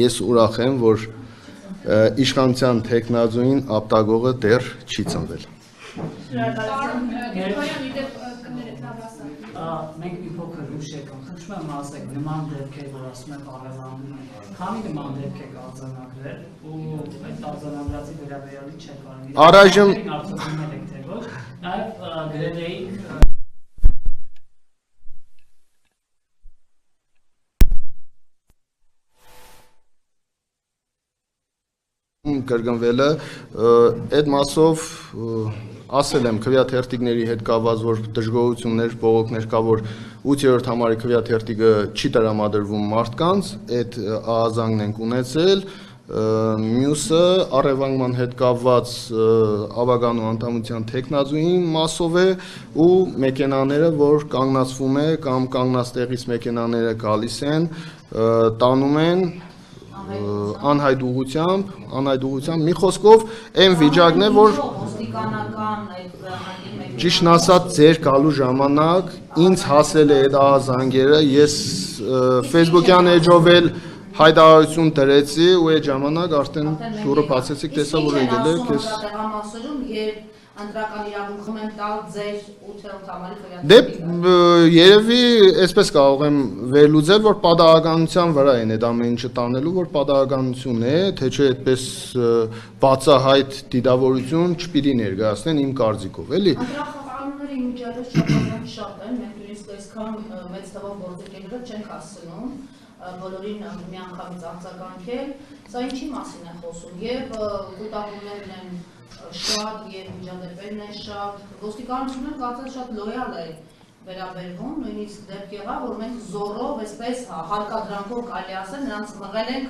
ես ուրախ եմ, որ իշխանության տեխնազույն ապտագողը դեռ չի ծնվել։ Մենք մի փոքր ուշ եկան, խնդրում եմ ասեք, նման դեպքեր, որ ասում եք առևանգում, քանի նման դեպք եք արձանագրել ու այդ արձանագրածի վերաբերյալի չեք արել։ Առայժմ արձանագրել եք թե ոչ, նաև գրել էիք կրկնվելը, այդ մասով ասել եմ քվեաթերթիկների հետ կապված, որ դժգոհություններ, բողոքներ կա, որ 8-րդ համարի քվեաթերթիկը չի տրամադրվում մարդկանց, այդ ահազանգն ենք ունեցել, մյուսը առևանգման հետ կապված ավագանու անդամության տեխնազույի մասով է ու մեքենաները, որ կանգնացվում է կամ կանգնած տեղից մեքենաները գալիս են, տանում են անհայտ ուղղությամբ, մի խոսքով այն վիճակն է, որ ճիշտն ասած ձեր գալու ժամանակ ինձ հասել է այդ ահազանգերը, ես Facebook-յան էջով էլ հայտարարություն դրեցի ու այդ ժամանակ արդեն դուրը բացեցիք, տեսա որ եկել եք, Ընտրական իրավունքում են տալ ձեր 8-րդ համարի քվեաթերթիկը։ Դե երևի այսպես կարող եմ վերլուծել, որ պատահականության վրա են այդ ամեն ինչը տանելու, որ պատահականություն է, թե չէ այդպես բացահայտ դիտավորություն չպիտի ներկայացնեն իմ կարծիքով, էլի։ Ընտրախաղանունները իմիջիայլոց շատ են, մենք նույնիսկ այսքան մեծ թվով գործընկերներ չենք հասցնում բոլորին միանգամից արձագանքել, սա ինչի մասին է խոսում, եւ կուտակումներն են շատ եւ միջադեպերն են շատ, ոստիկանությունը կարծես շատ լոյալ է վերաբերվում, նույնիսկ դեպք եղավ, որ մենք զորով, այսպես հարկադրանքով կարելի ասել, նրանց մղել ենք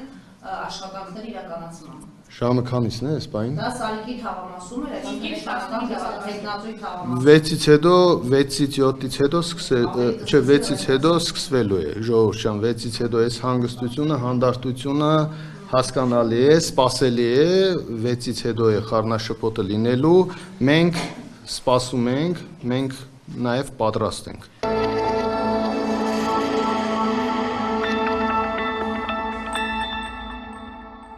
աշխատանքների իրականացման։ Ժամը քանիսն է այս պահին։ Դա Սալիկի թաղամասում էր, տեխնազույի թաղամասում։ 6-ից հետո, 6-ից 7-ից հետո չէ, 6-ից հետո սկսվելու է, ժողովուրդ ջան, 6-ից հետո այս հանգստությունը, հանդարտությունը հասկանալի է, սպասելի է, 6-ից հետո է խառնաշփոթը լինելու, մենք սպասում ենք, մենք նաև պատրաստ ենք։